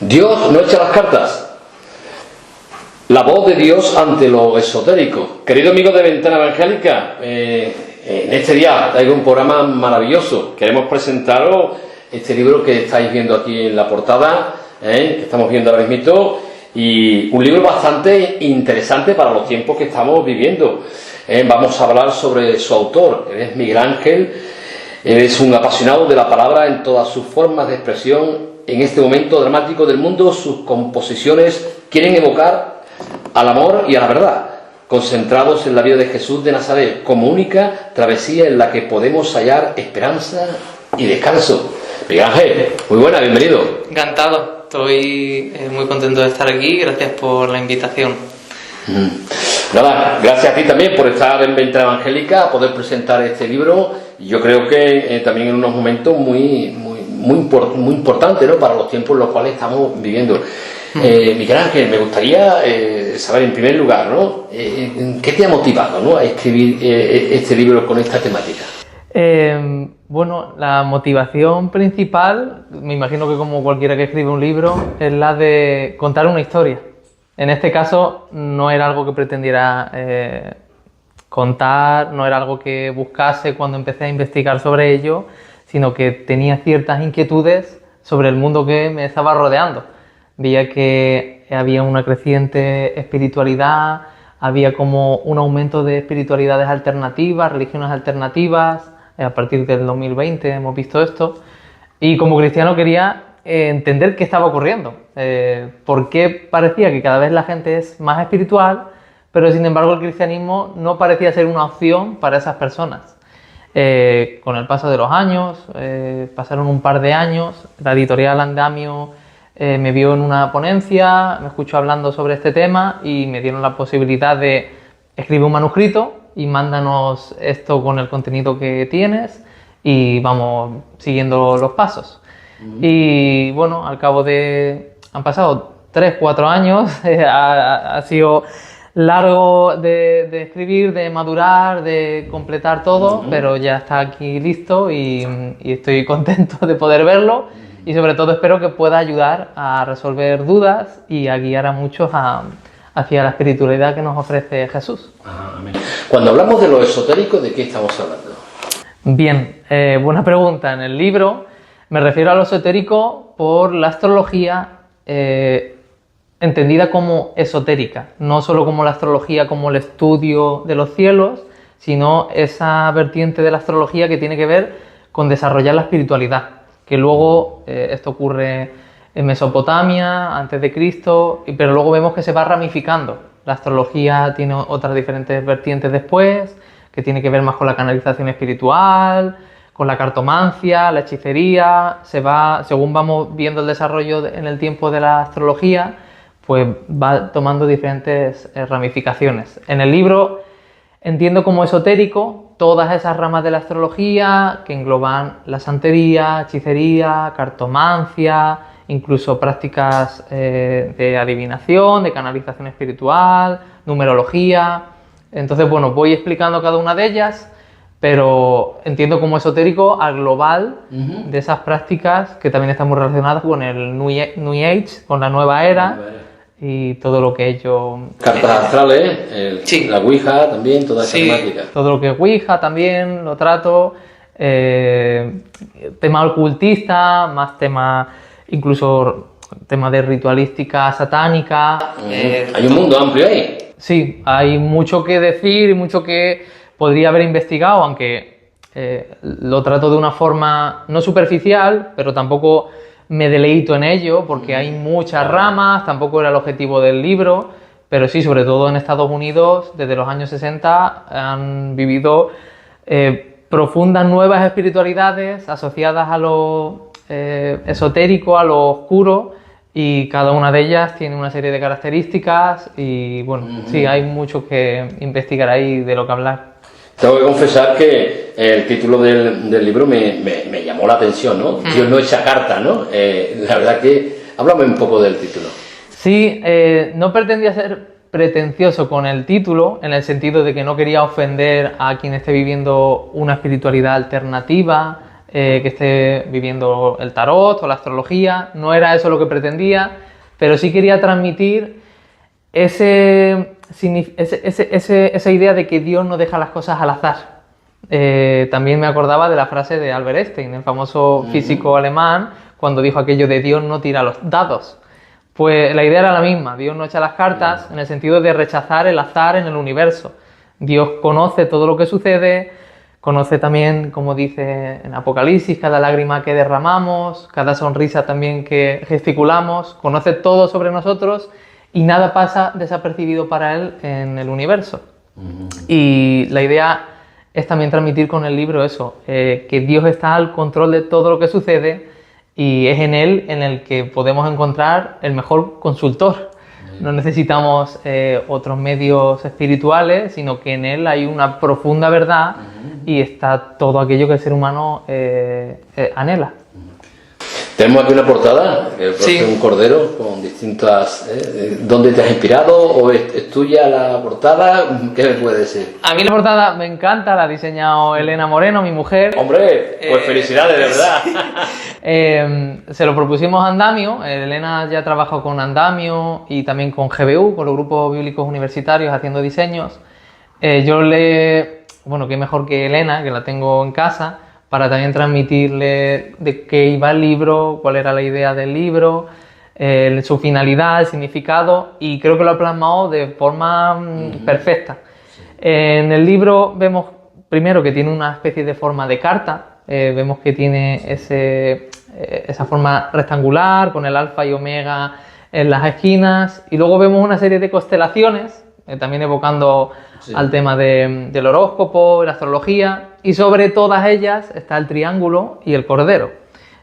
Dios no echa las cartas. La voz de Dios ante lo esotérico. Querido amigo de Ventana Evangélica, en este día traigo un programa maravilloso. Queremos presentaros este libro que estáis viendo aquí en la portada, que estamos viendo ahora mismo, y un libro bastante interesante para los tiempos que estamos viviendo. Vamos a hablar sobre su autor. Él es Miguel Ángel. Él es un apasionado de la palabra en todas sus formas de expresión. En este momento dramático del mundo, sus composiciones quieren evocar al amor y a la verdad, concentrados en la vida de Jesús de Nazaret como única travesía en la que podemos hallar esperanza y descanso. Miguel Ángel, muy buena, bienvenido. Encantado, estoy muy contento de estar aquí, gracias por la invitación. Nada, gracias a ti también por estar en Ventana Evangélica, a poder presentar este libro. Yo creo que también en unos momentos muy importantes, ¿no?, para los tiempos en los cuales estamos viviendo. Miguel Ángel, me gustaría saber en primer lugar, ¿no?, ¿qué te ha motivado, ¿no?, a escribir este libro con esta temática? Bueno, la motivación principal, me imagino que como cualquiera que escribe un libro, es la de contar una historia. En este caso no era algo que pretendiera contar, no era algo que buscase cuando empecé a investigar sobre ello, sino que tenía ciertas inquietudes sobre el mundo que me estaba rodeando. Veía que había una creciente espiritualidad, había como un aumento de espiritualidades alternativas, religiones alternativas. A partir del 2020 hemos visto esto. Y como cristiano quería entender qué estaba ocurriendo. Por qué parecía que cada vez la gente es más espiritual, pero sin embargo el cristianismo no parecía ser una opción para esas personas. Con el paso de los años, pasaron un par de años, la editorial Andamio me vio en una ponencia, me escuchó hablando sobre este tema y me dieron la posibilidad de escribir un manuscrito y mándanos esto con el contenido que tienes y vamos siguiendo los pasos. Y bueno, al cabo de... han pasado 3-4 años, ha sido largo de escribir, de madurar, de completar todo, pero ya está aquí listo y estoy contento de poder verlo y sobre todo espero que pueda ayudar a resolver dudas y a guiar a muchos hacia la espiritualidad que nos ofrece Jesús. Amén. Cuando hablamos de lo esotérico, ¿de qué estamos hablando? Bien, buena pregunta. En el libro me refiero a lo esotérico por la astrología entendida como esotérica, no solo como la astrología como el estudio de los cielos, sino esa vertiente de la astrología que tiene que ver con desarrollar la espiritualidad, que luego esto ocurre en Mesopotamia, antes de Cristo, pero luego vemos que se va ramificando. La astrología tiene otras diferentes vertientes después, que tiene que ver más con la canalización espiritual, con la cartomancia, la hechicería. Según vamos viendo el desarrollo en el tiempo de la astrología, pues va tomando diferentes ramificaciones. En el libro entiendo como esotérico todas esas ramas de la astrología que engloban la santería, hechicería, cartomancia, incluso prácticas de adivinación, de canalización espiritual, numerología. Entonces, bueno, voy explicando cada una de ellas, pero entiendo como esotérico al global de esas prácticas que también están muy relacionadas con el New Age, con la nueva era y todo lo que ello... Cartas astrales, sí. La Ouija también, toda esa temática. Todo lo que es Ouija también lo trato, tema ocultista, más tema, incluso tema de ritualística satánica. Hay un mundo amplio ahí. Sí, hay mucho que decir y mucho que podría haber investigado, aunque lo trato de una forma no superficial, pero tampoco me deleito en ello, porque hay muchas ramas, tampoco era el objetivo del libro, pero sí, sobre todo en Estados Unidos, desde los años 60, han vivido profundas nuevas espiritualidades asociadas a lo esotérico, a lo oscuro, y cada una de ellas tiene una serie de características y bueno, sí, hay mucho que investigar ahí, de lo que hablar. Tengo que confesar que el título del libro me llamó la atención, ¿no? Dios no echa carta, ¿no? La verdad que... háblame un poco del título. Sí, no pretendía ser pretencioso con el título, en el sentido de que no quería ofender a quien esté viviendo una espiritualidad alternativa, que esté viviendo el tarot o la astrología. No era eso lo que pretendía, pero sí quería transmitir esa idea de que Dios no deja las cosas al azar. También me acordaba de la frase de Albert Einstein, el famoso físico alemán, cuando dijo aquello de Dios no tira los dados. Pues la idea era la misma, Dios no echa las cartas en el sentido de rechazar el azar en el universo. Dios conoce todo lo que sucede, conoce también, como dice en Apocalipsis, cada lágrima que derramamos, cada sonrisa también que gesticulamos, conoce todo sobre nosotros y nada pasa desapercibido para Él en el universo. Y la idea es también transmitir con el libro eso, que Dios está al control de todo lo que sucede y es en Él en el que podemos encontrar el mejor consultor. No necesitamos otros medios espirituales, sino que en Él hay una profunda verdad y está todo aquello que el ser humano anhela. Tenemos aquí una portada, que Sí. un cordero con distintas... ¿Dónde te has inspirado? ¿O es tuya la portada? ¿Qué me puede decir? A mí la portada me encanta, la ha diseñado Elena Moreno, mi mujer. Hombre, pues felicidades, de verdad. Se lo propusimos a Andamio. Elena ya trabajó con Andamio y también con GBU, con los grupos bíblicos universitarios, haciendo diseños. Bueno, qué mejor que Elena, que la tengo en casa, para también transmitirle de qué iba el libro, cuál era la idea del libro, su finalidad, el significado, y creo que lo ha plasmado de forma perfecta. En el libro vemos primero que tiene una especie de forma de carta, vemos que tiene esa forma rectangular con el alfa y omega en las esquinas, y luego vemos una serie de constelaciones, también evocando al tema del horóscopo, la astrología, y sobre todas ellas está el triángulo y el cordero.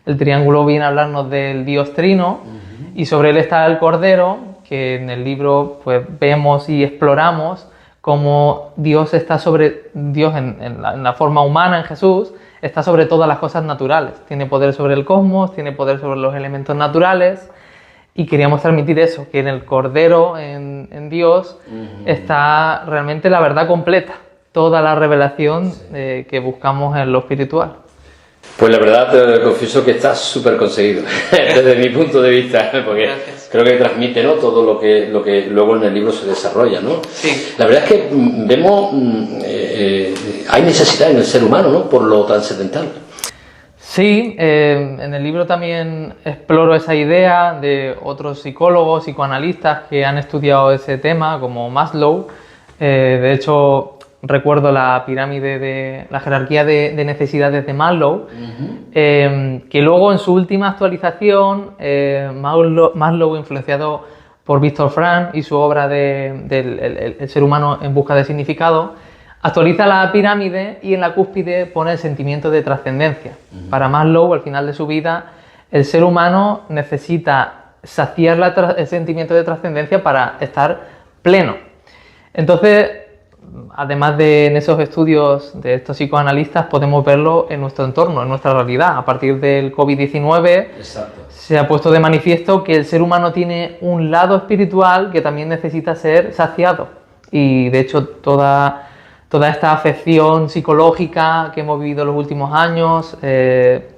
El triángulo viene a hablarnos del Dios Trino, y sobre él está el cordero, que en el libro pues vemos y exploramos cómo Dios está en la forma humana, en Jesús, está sobre todas las cosas naturales. Tiene poder sobre el cosmos, tiene poder sobre los elementos naturales, y queríamos transmitir eso, que en el Cordero, en Dios, está realmente la verdad completa, toda la revelación que buscamos en lo espiritual. Pues la verdad te confieso que está súper conseguido, desde mi punto de vista, porque Gracias. creo que transmite, ¿no?, todo lo que luego en el libro se desarrolla, ¿no? Sí. La verdad es que vemos, hay necesidad en el ser humano, ¿no?, por lo trascendental. Sí, en el libro también exploro esa idea de otros psicólogos, psicoanalistas que han estudiado ese tema, como Maslow. De hecho, recuerdo la pirámide la jerarquía de necesidades de Maslow, que luego en su última actualización, Maslow, influenciado por Viktor Frankl y su obra el ser humano en busca de significado, actualiza la pirámide y en la cúspide pone el sentimiento de trascendencia. Para Maslow, al final de su vida, el ser humano necesita saciar el sentimiento de trascendencia para estar pleno. Entonces, además de en esos estudios de estos psicoanalistas, podemos verlo en nuestro entorno, en nuestra realidad. A partir del COVID-19 se ha puesto de manifiesto que el ser humano tiene un lado espiritual que también necesita ser saciado. Y de hecho toda esta afección psicológica que hemos vivido en los últimos años,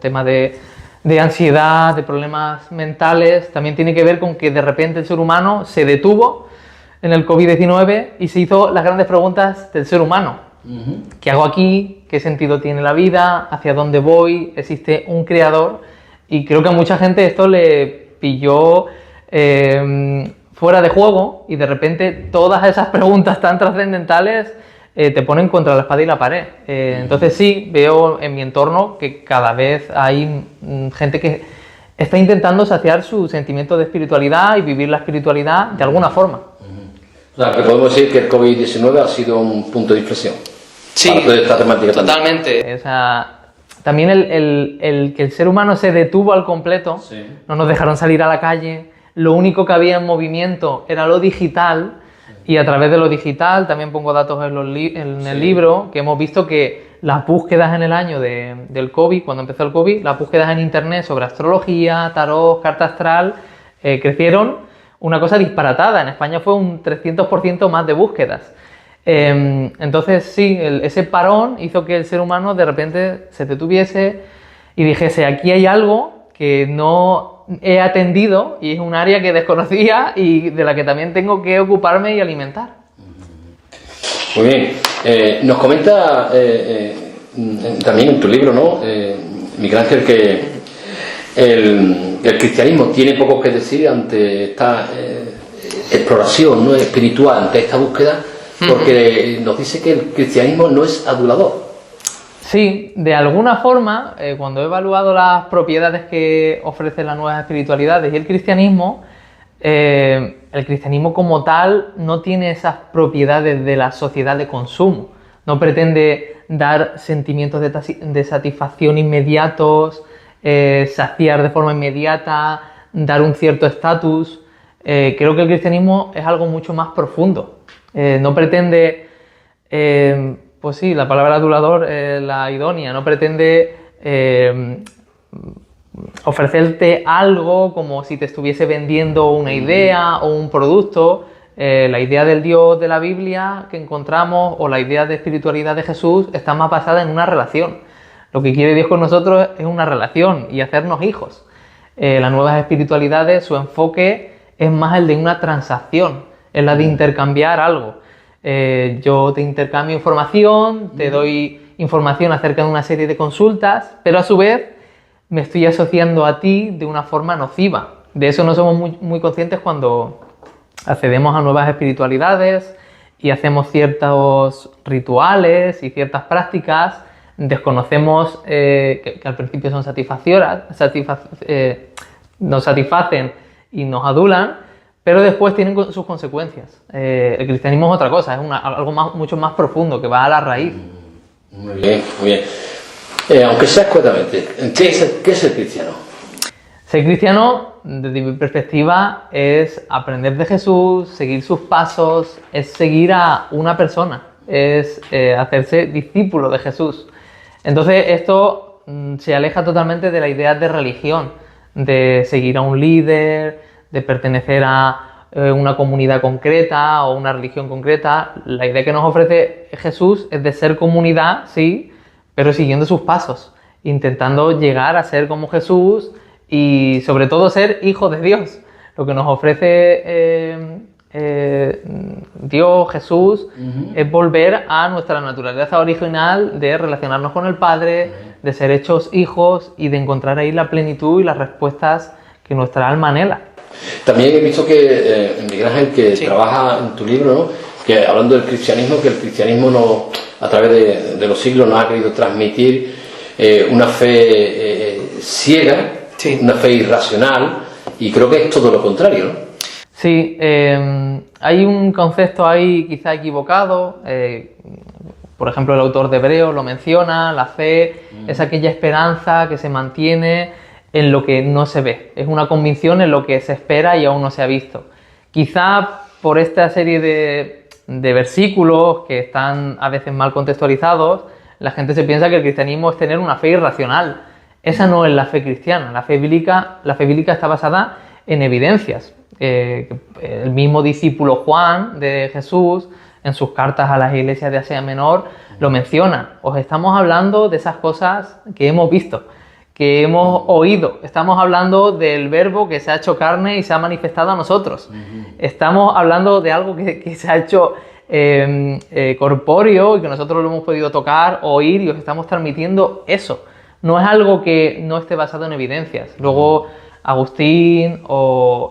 tema de ansiedad, de problemas mentales, también tiene que ver con que de repente el ser humano se detuvo en el COVID-19 y se hizo las grandes preguntas del ser humano. ¿Qué hago aquí? ¿Qué sentido tiene la vida? ¿Hacia dónde voy? ¿Existe un creador? Y creo que a mucha gente esto le pilló fuera de juego y de repente todas esas preguntas tan trascendentales te ponen contra la espada y la pared. Entonces sí, veo en mi entorno que cada vez hay gente que está intentando saciar su sentimiento de espiritualidad y vivir la espiritualidad de alguna forma. O sea, que podemos decir que el COVID-19 ha sido un punto de inflexión. Sí, para toda esta temática totalmente. O sea, también el que el ser humano se detuvo al completo, no nos dejaron salir a la calle, lo único que había en movimiento era lo digital, y a través de lo digital, también pongo datos en el libro, que hemos visto que las búsquedas en el año del COVID, cuando empezó el COVID, las búsquedas en internet sobre astrología, tarot, carta astral, crecieron una cosa disparatada. En España fue un 300% más de búsquedas. Entonces sí, ese parón hizo que el ser humano de repente se detuviese y dijese, aquí hay algo que no he atendido y es un área que desconocía y de la que también tengo que ocuparme y alimentar. Muy bien. Nos comenta también en tu libro, ¿no, Miguel Ángel, que el cristianismo tiene poco que decir ante esta exploración, ¿no?, espiritual, ante esta búsqueda, porque nos dice que el cristianismo no es adulador. Sí, de alguna forma, cuando he evaluado las propiedades que ofrecen las nuevas espiritualidades y el cristianismo como tal no tiene esas propiedades de la sociedad de consumo. No pretende dar sentimientos de satisfacción inmediatos, saciar de forma inmediata, dar un cierto estatus. Creo que el cristianismo es algo mucho más profundo. No pretende, pues sí, la palabra adulador es la idónea, no pretende ofrecerte algo como si te estuviese vendiendo una idea o un producto. La idea del Dios de la Biblia que encontramos o la idea de espiritualidad de Jesús está más basada en una relación. Lo que quiere Dios con nosotros es una relación y hacernos hijos. Las nuevas espiritualidades, su enfoque es más el de una transacción, es la de intercambiar algo. Yo te intercambio información, te doy información acerca de una serie de consultas, pero a su vez me estoy asociando a ti de una forma nociva. De eso no somos muy conscientes cuando accedemos a nuevas espiritualidades y hacemos ciertos rituales y ciertas prácticas. Desconocemos que al principio son nos satisfacen y nos adulan, pero después tienen sus consecuencias. El cristianismo es otra cosa, es algo mucho más profundo, que va a la raíz. Muy bien, muy bien. Aunque sea escuetamente, ¿qué es el cristiano? Ser cristiano, desde mi perspectiva, es aprender de Jesús, seguir sus pasos, es seguir a una persona, es hacerse discípulo de Jesús. Entonces esto se aleja totalmente de la idea de religión, de seguir a un líder, de pertenecer a una comunidad concreta o una religión concreta. La idea que nos ofrece Jesús es de ser comunidad, sí, pero siguiendo sus pasos, intentando llegar a ser como Jesús y sobre todo ser hijos de Dios. Lo que nos ofrece Dios, Jesús, es volver a nuestra naturaleza original de relacionarnos con el Padre, de ser hechos hijos y de encontrar ahí la plenitud y las respuestas que nuestra alma anhela. También he visto que Miguel Ángel, que trabaja en tu libro, ¿no?, que hablando del cristianismo, que el cristianismo no, a través de los siglos nos ha querido transmitir una fe ciega, una fe irracional, y creo que es todo lo contrario, ¿no? Sí, hay un concepto ahí quizá equivocado. Por ejemplo, el autor de Hebreos lo menciona: la fe es aquella esperanza que se mantiene en lo que no se ve, es una convicción en lo que se espera y aún no se ha visto. Quizá por esta serie de versículos que están a veces mal contextualizados, la gente se piensa que el cristianismo es tener una fe irracional. Esa no es la fe cristiana. La fe bíblica está basada en evidencias. El mismo discípulo Juan de Jesús, en sus cartas a las iglesias de Asia Menor, lo menciona. Os estamos hablando de esas cosas que hemos visto, que hemos oído. Estamos hablando del verbo que se ha hecho carne y se ha manifestado a nosotros. Estamos hablando de algo que se ha hecho corpóreo y que nosotros lo hemos podido tocar, oír, y os estamos transmitiendo eso. No es algo que no esté basado en evidencias. Luego Agustín o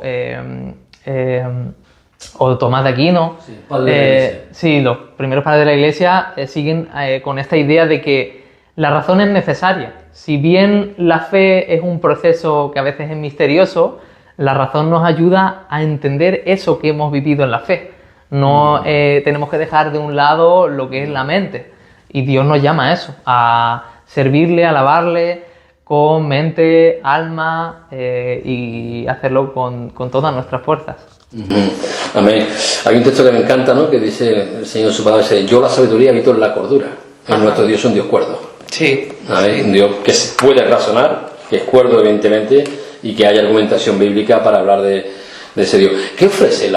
Tomás de Aquino, los primeros padres de la Iglesia siguen con esta idea de que la razón es necesaria. Si bien la fe es un proceso que a veces es misterioso, la razón nos ayuda a entender eso que hemos vivido en la fe. No tenemos que dejar de un lado lo que es la mente. Y Dios nos llama a eso, a servirle, a alabarle con mente, alma y hacerlo con todas nuestras fuerzas. Amén. Hay un texto que me encanta, ¿no?, que dice el Señor en su palabra: yo la sabiduría habito en la cordura. Nuestro Dios es un Dios cuerdo. Sí. Un Dios que puede razonar, que es cuerdo evidentemente, y que hay argumentación bíblica para hablar de ese Dios. ¿Qué ofrece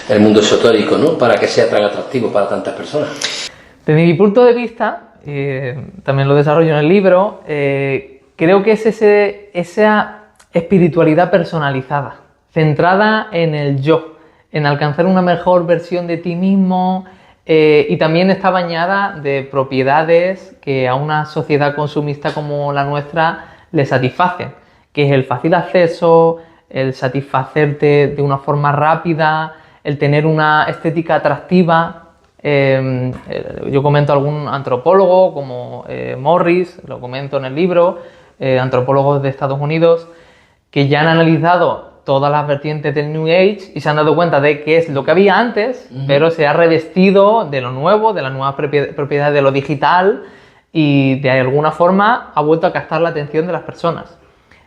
el mundo esotérico, ¿no?, para que sea tan atractivo para tantas personas? Desde mi punto de vista, también lo desarrollo en el libro, creo que es esa espiritualidad personalizada, centrada en el yo, en alcanzar una mejor versión de ti mismo, y también está bañada de propiedades que a una sociedad consumista como la nuestra le satisfacen, que es el fácil acceso, el satisfacerte de una forma rápida, el tener una estética atractiva. Yo comento a algún antropólogo como Morris, lo comento en el libro, antropólogos de Estados Unidos, que ya han analizado todas las vertientes del New Age y se han dado cuenta de que es lo que había antes, pero se ha revestido de lo nuevo, de las nuevas propiedades de lo digital, y de alguna forma ha vuelto a captar la atención de las personas.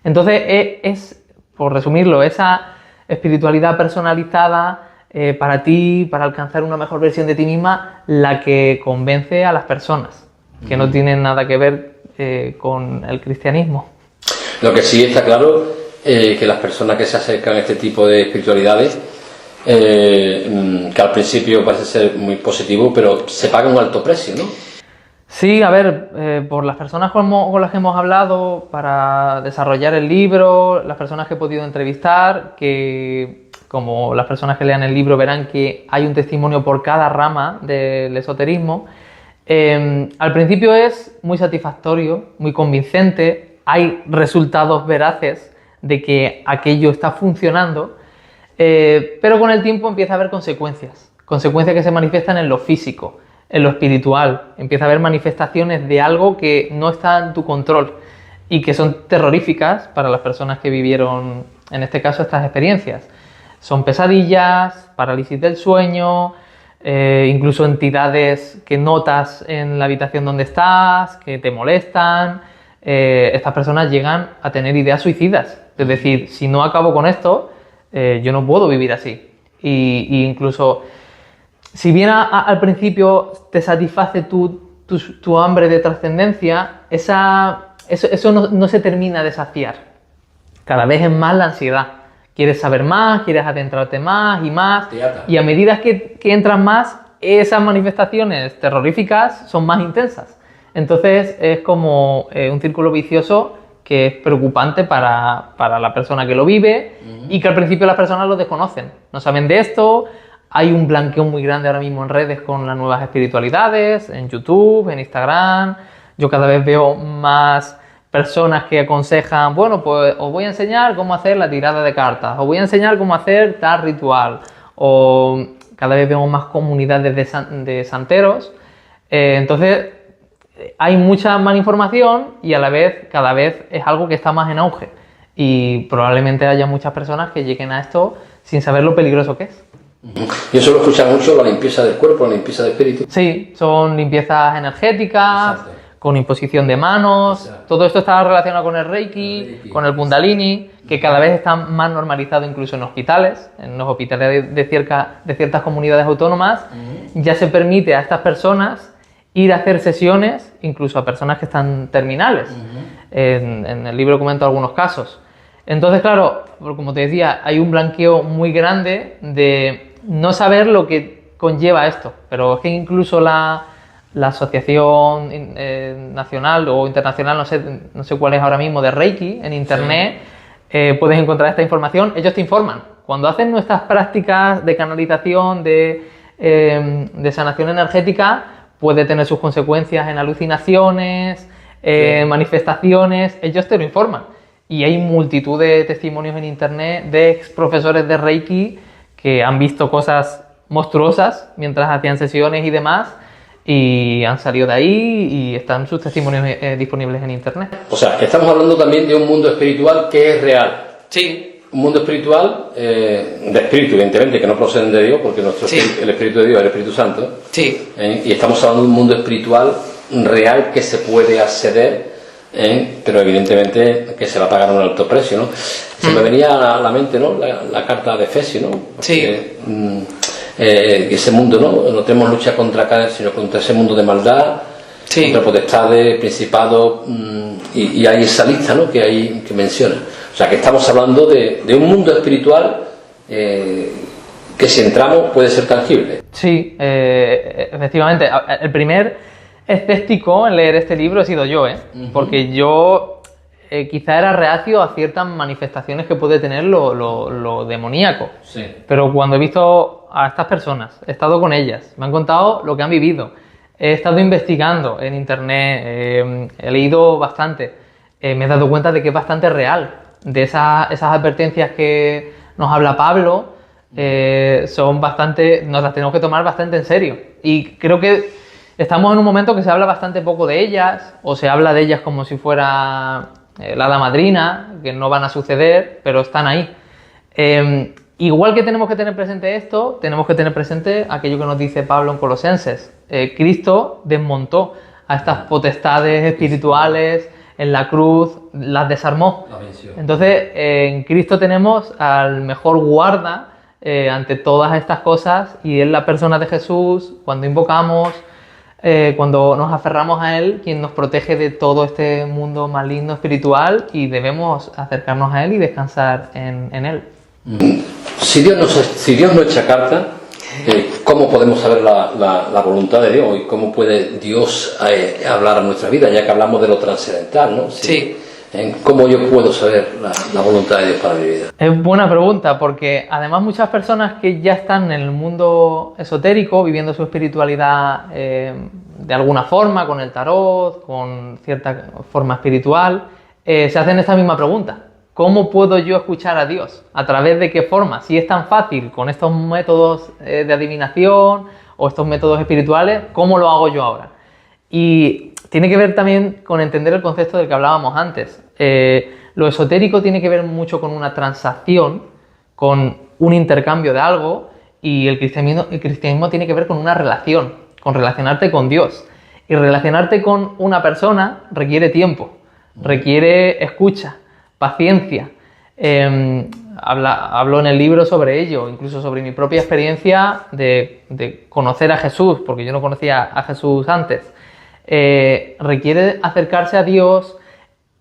Entonces es, por resumirlo, esa espiritualidad personalizada para ti, para alcanzar una mejor versión de ti misma, la que convence a las personas, que no tienen nada que ver con el cristianismo. Lo que sí está claro, que las personas que se acercan a este tipo de espiritualidades, que al principio parece ser muy positivo, pero se paga un alto precio, ¿no? Sí, a ver, por las personas con las que hemos hablado para desarrollar el libro, las personas que he podido entrevistar, que como las personas que lean el libro verán que hay un testimonio por cada rama del esoterismo, al principio es muy satisfactorio, muy convincente, hay resultados veraces de que aquello está funcionando, pero con el tiempo empieza a haber consecuencias que se manifiestan en lo físico, en lo espiritual, empieza a haber manifestaciones de algo que no está en tu control y que son terroríficas para las personas que vivieron, en este caso, estas experiencias. Son pesadillas, parálisis del sueño, incluso entidades que notas en la habitación donde estás, que te molestan. Estas personas llegan a tener ideas suicidas. Es decir, si no acabo con esto, yo no puedo vivir así. Y incluso, si bien al principio te satisface tu hambre de trascendencia, eso no se termina de saciar. Cada vez es más la ansiedad. Quieres saber más, quieres adentrarte más y más. Y a medida que entras más, esas manifestaciones terroríficas son más intensas. Entonces es como un círculo vicioso que es preocupante para la persona que lo vive, y que al principio las personas lo desconocen, no saben de esto. Hay un blanqueo muy grande ahora mismo en redes con las nuevas espiritualidades, en YouTube, en Instagram. Yo cada vez veo más personas que aconsejan, bueno, pues os voy a enseñar cómo hacer la tirada de cartas, os voy a enseñar cómo hacer tal ritual, o cada vez vemos más comunidades de santeros. Entonces hay mucha más información y a la vez cada vez es algo que está más en auge, y probablemente haya muchas personas que lleguen a esto sin saber lo peligroso que es. Y eso lo escuchan mucho, la limpieza del cuerpo, la limpieza del espíritu. Sí, son limpiezas energéticas. Exacto. Con imposición de manos. Exacto. Todo esto está relacionado con el Reiki, con el Kundalini, que cada vez está más normalizado incluso en hospitales, en los hospitales de ciertas comunidades autónomas. Ya se permite a estas personas ir a hacer sesiones, incluso a personas que están terminales. En el libro comento algunos casos. Entonces, claro, como te decía, hay un blanqueo muy grande de no saber lo que conlleva esto, pero es que incluso la asociación nacional o internacional, no sé cuál es ahora mismo, de Reiki, en internet, sí. Puedes encontrar esta información. Ellos te informan. Cuando hacen nuestras prácticas de canalización, de sanación energética, puede tener sus consecuencias en alucinaciones, sí. Manifestaciones. Ellos te lo informan. Y hay multitud de testimonios en internet de ex profesores de Reiki que han visto cosas monstruosas mientras hacían sesiones y demás, y han salido de ahí y están sus testimonios disponibles en internet. O sea, estamos hablando también de un mundo espiritual que es real. Sí. Un mundo espiritual, de espíritu, evidentemente, que no proceden de Dios, porque nuestro sí. el Espíritu de Dios es el Espíritu Santo. Sí. Y estamos hablando de un mundo espiritual real que se puede acceder, pero evidentemente que se va a pagar un alto precio, ¿no? Se me venía a la mente, ¿no?, la carta de Efesios, ¿no? Porque, sí. Ese mundo, no tenemos lucha contra acá, sino contra ese mundo de maldad, sí. Contra potestades, principados, y hay esa lista, ¿no?, que menciona. O sea, que estamos hablando de un mundo espiritual que si entramos puede ser tangible. Sí, efectivamente. El primer escéptico en leer este libro he sido yo, porque yo quizá era reacio a ciertas manifestaciones que puede tener lo demoníaco. Sí. Pero cuando he visto a estas personas, he estado con ellas, me han contado lo que han vivido, he estado investigando en internet, he leído bastante, me he dado cuenta de que es bastante real. De esas advertencias que nos habla Pablo, son bastante, nos las tenemos que tomar bastante en serio. Y creo que estamos en un momento que se habla bastante poco de ellas, o se habla de ellas como si fuera la hada madrina, que no van a suceder, pero están ahí. Igual que tenemos que tener presente esto, tenemos que tener presente aquello que nos dice Pablo en Colosenses. Cristo desmontó a estas potestades espirituales en la cruz, las desarmó. Entonces, en Cristo tenemos al mejor guarda ante todas estas cosas, y es la persona de Jesús. Cuando invocamos, cuando nos aferramos a Él, quien nos protege de todo este mundo maligno espiritual, y debemos acercarnos a Él y descansar en Él. Si Dios no echa carta, ¿cómo podemos saber la voluntad de Dios y cómo puede Dios hablar a nuestra vida, ya que hablamos de lo trascendental, ¿no? Sí. ¿Cómo yo puedo saber la voluntad de Dios para mi vida? Es buena pregunta, porque además muchas personas que ya están en el mundo esotérico, viviendo su espiritualidad de alguna forma, con el tarot, con cierta forma espiritual, se hacen esta misma pregunta. ¿Cómo puedo yo escuchar a Dios? ¿A través de qué forma? Si es tan fácil con estos métodos de adivinación o estos métodos espirituales, ¿cómo lo hago yo ahora? Y tiene que ver también con entender el concepto del que hablábamos antes. Lo esotérico tiene que ver mucho con una transacción, con un intercambio de algo, y el cristianismo tiene que ver con una relación, con relacionarte con Dios. Y relacionarte con una persona requiere tiempo, requiere escucha, paciencia. Hablo en el libro sobre ello, incluso sobre mi propia experiencia de conocer a Jesús, porque yo no conocía a Jesús antes. Requiere acercarse a Dios,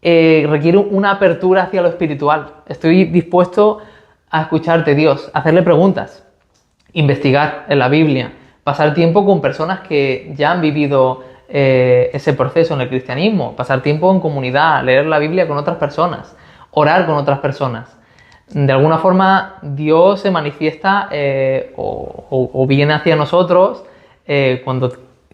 requiere una apertura hacia lo espiritual. Estoy dispuesto a escucharte, Dios, hacerle preguntas, investigar en la Biblia, pasar tiempo con personas que ya han vivido ese proceso en el cristianismo, pasar tiempo en comunidad, leer la Biblia con otras personas, orar con otras personas. De alguna forma Dios se manifiesta o viene hacia nosotros cuando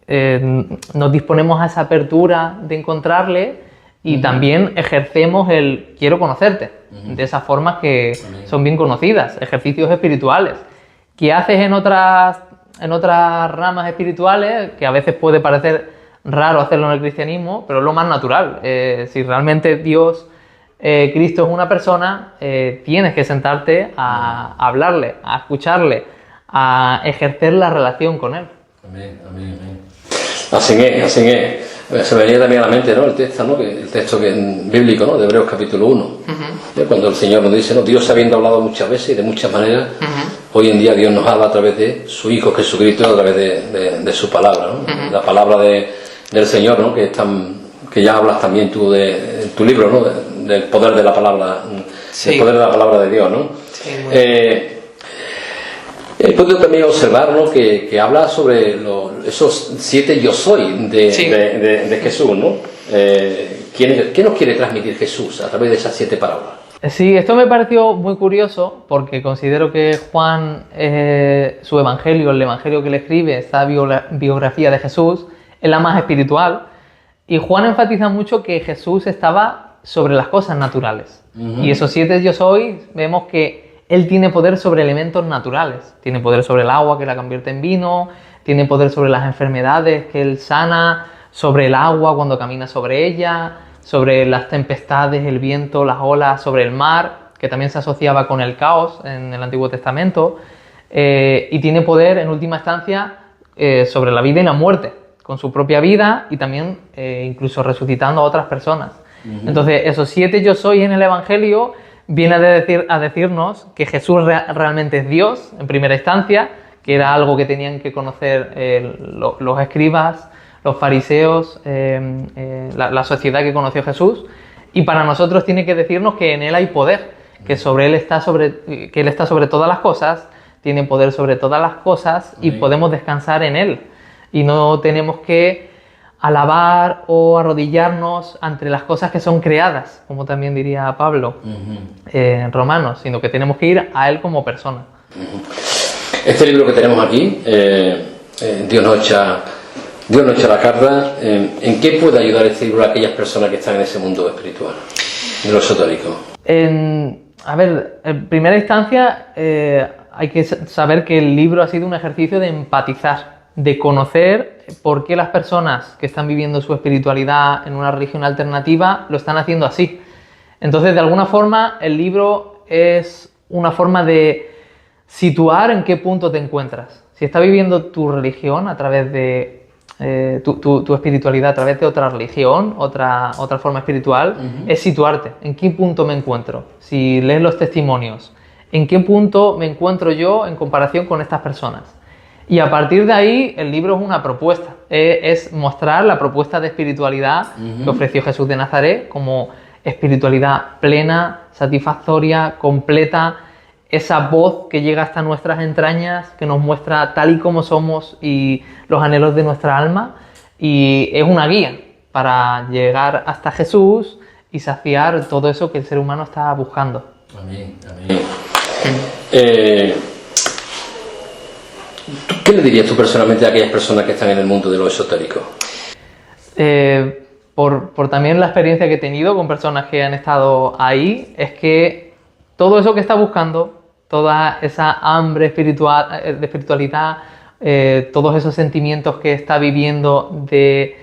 nos disponemos a esa apertura de encontrarle, y también ejercemos el quiero conocerte, de esas formas que son bien conocidas, ejercicios espirituales, que haces en otras ramas espirituales, que a veces puede parecer raro hacerlo en el cristianismo, pero es lo más natural. Si realmente Dios, Cristo es una persona, tienes que sentarte a hablarle, a escucharle, a ejercer la relación con Él. Amén, amén, amén. Así es. Se me venía también a la mente, ¿no? El texto bíblico, ¿no? De Hebreos capítulo 1. Cuando el Señor nos dice, ¿no? Dios habiendo hablado muchas veces y de muchas maneras, hoy en día Dios nos habla a través de su Hijo Jesucristo, a través de su palabra, ¿no? La palabra del Señor, ¿no? Que ya hablas también tú en tu libro, ¿no? Del poder de la palabra, sí. El poder de la palabra de Dios, ¿no? Sí, he podido también observar, ¿no? que habla sobre esos 7 yo soy de Jesús, ¿no? ¿Qué nos quiere transmitir Jesús a través de esas 7 parábolas? Sí, esto me pareció muy curioso, porque considero que Juan, su evangelio, el evangelio que le escribe, esta biografía de Jesús, es la más espiritual, y Juan enfatiza mucho que Jesús estaba sobre las cosas naturales. Y esos 7 yo soy, vemos que Él tiene poder sobre elementos naturales. Tiene poder sobre el agua, que la convierte en vino, tiene poder sobre las enfermedades, que Él sana, sobre el agua cuando camina sobre ella, sobre las tempestades, el viento, las olas, sobre el mar, que también se asociaba con el caos en el Antiguo Testamento, y tiene poder, en última instancia, sobre la vida y la muerte, con su propia vida, y también incluso resucitando a otras personas. Entonces, esos 7 yo soy en el Evangelio viene a decirnos que Jesús realmente es Dios, en primera instancia, que era algo que tenían que conocer los escribas, los fariseos, la sociedad que conoció Jesús, y para nosotros tiene que decirnos que en Él hay poder, que Él está sobre todas las cosas, tiene poder sobre todas las cosas, y podemos descansar en Él, y no tenemos que alabar o arrodillarnos ante las cosas que son creadas, como también diría Pablo en Romanos, sino que tenemos que ir a Él como persona. Este libro que tenemos aquí, Dios nos echa la carta, ¿en qué puede ayudar este libro a aquellas personas que están en ese mundo espiritual, en lo esotérico? A ver, en primera instancia hay que saber que el libro ha sido un ejercicio de empatizar, de conocer por qué las personas que están viviendo su espiritualidad en una religión alternativa lo están haciendo así. Entonces, de alguna forma, el libro es una forma de situar en qué punto te encuentras. Si estás viviendo tu religión a través de tu espiritualidad a través de otra religión, otra forma espiritual, es situarte. ¿En qué punto me encuentro? Si lees los testimonios, ¿en qué punto me encuentro yo en comparación con estas personas? Y a partir de ahí, el libro es una propuesta. Es mostrar la propuesta de espiritualidad que ofreció Jesús de Nazaret como espiritualidad plena, satisfactoria, completa, esa voz que llega hasta nuestras entrañas, que nos muestra tal y como somos y los anhelos de nuestra alma, y es una guía para llegar hasta Jesús y saciar todo eso que el ser humano está buscando. Amén, amén. ¿Qué le dirías tú personalmente a aquellas personas que están en el mundo de lo esotérico? Por también la experiencia que he tenido con personas que han estado ahí, es que todo eso que está buscando, toda esa hambre espiritual, de espiritualidad, todos esos sentimientos que está viviendo de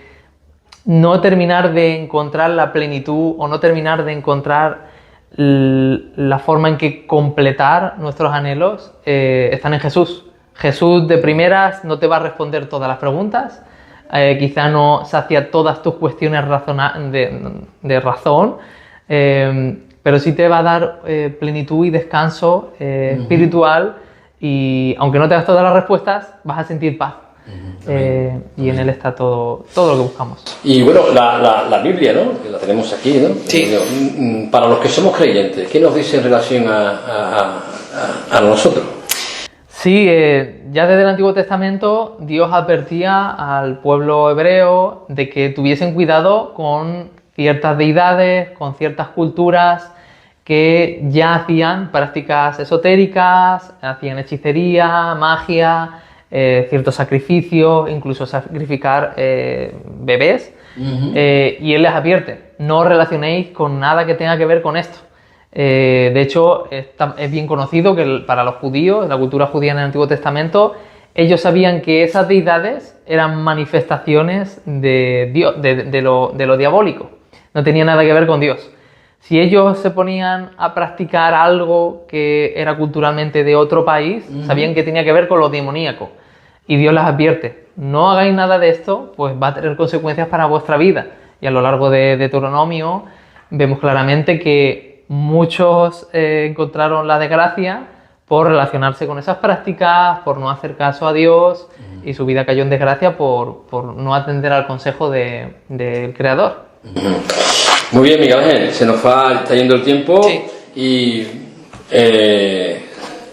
no terminar de encontrar la plenitud o no terminar de encontrar la forma en que completar nuestros anhelos, están en Jesús. Jesús de primeras no te va a responder todas las preguntas, quizá no sacia todas tus cuestiones de razón, pero sí te va a dar plenitud y descanso espiritual, y aunque no te das todas las respuestas, vas a sentir paz. Y en Él está todo lo que buscamos. Y bueno, la Biblia, ¿no? Que la tenemos aquí, ¿no? Sí. Para los que somos creyentes, ¿qué nos dice en relación a nosotros? Sí, ya desde el Antiguo Testamento Dios advertía al pueblo hebreo de que tuviesen cuidado con ciertas deidades, con ciertas culturas que ya hacían prácticas esotéricas, hacían hechicería, magia, ciertos sacrificios, incluso sacrificar bebés. Y Él les advierte, no os relacionéis con nada que tenga que ver con esto. De hecho, es bien conocido que para los judíos, la cultura judía en el Antiguo Testamento, ellos sabían que esas deidades eran manifestaciones de Dios, de lo diabólico. No tenía nada que ver con Dios. Si ellos se ponían a practicar algo que era culturalmente de otro país, sabían que tenía que ver con lo demoníaco. Y Dios les advierte, no hagáis nada de esto, pues va a tener consecuencias para vuestra vida. Y a lo largo de Deuteronomio vemos claramente que muchos encontraron la desgracia por relacionarse con esas prácticas, por no hacer caso a Dios, y su vida cayó en desgracia por no atender al consejo del Creador. Muy bien, Miguel Ángel, se nos está yendo el tiempo. Sí. Y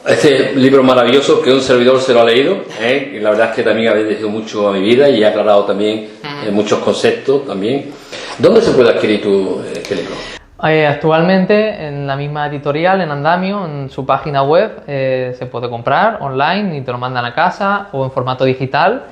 este libro maravilloso que un servidor se lo ha leído, y la verdad es que también ha bendecido mucho a mi vida y ha aclarado también muchos conceptos también. ¿Dónde se puede adquirir este libro? Actualmente en la misma editorial, en Andamio, en su página web, se puede comprar online y te lo mandan a casa, o en formato digital,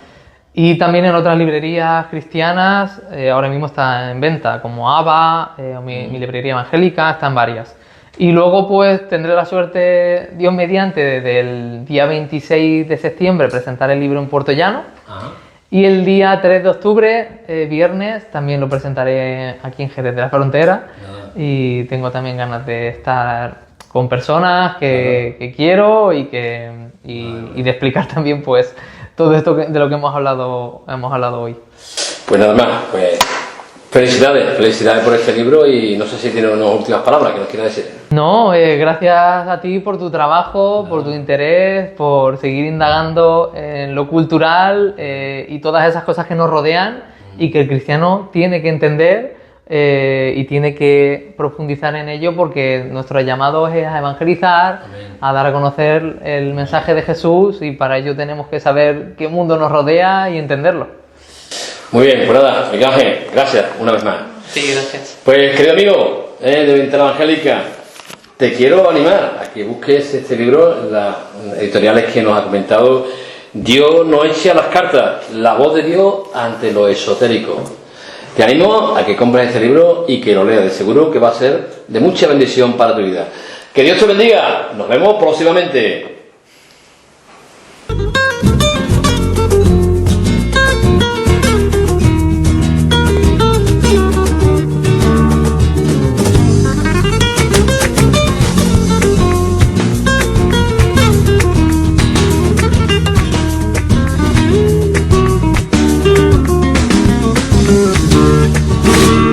y también en otras librerías cristianas. Ahora mismo está en venta, como Abba, mi librería evangélica, están varias. Y luego pues tendré la suerte, Dios mediante, desde el día 26 de septiembre presentar el libro en Puerto Llano. Y el día 3 de octubre, viernes, también lo presentaré aquí en Jerez de la Frontera. Y tengo también ganas de estar con personas que quiero y de explicar también pues todo esto de lo que hemos hablado hoy. Pues nada más, pues felicidades por este libro, y no sé si tiene unas últimas palabras que nos quieras decir. No, gracias a ti por tu trabajo, por tu interés, por seguir indagando en lo cultural y todas esas cosas que nos rodean y que el cristiano tiene que entender y tiene que profundizar en ello, porque nuestro llamado es a evangelizar, a dar a conocer el mensaje de Jesús, y para ello tenemos que saber qué mundo nos rodea y entenderlo. Muy bien, pues nada, Miguel Ángel, gracias una vez más. Sí, gracias. Pues querido amigo de Ventana Evangélica, te quiero animar a que busques este libro en las editoriales que nos ha comentado. Dios no echa las cartas, la voz de Dios ante lo esotérico. Te animo a que compres este libro y que lo leas, de seguro que va a ser de mucha bendición para tu vida. Que Dios te bendiga, nos vemos próximamente.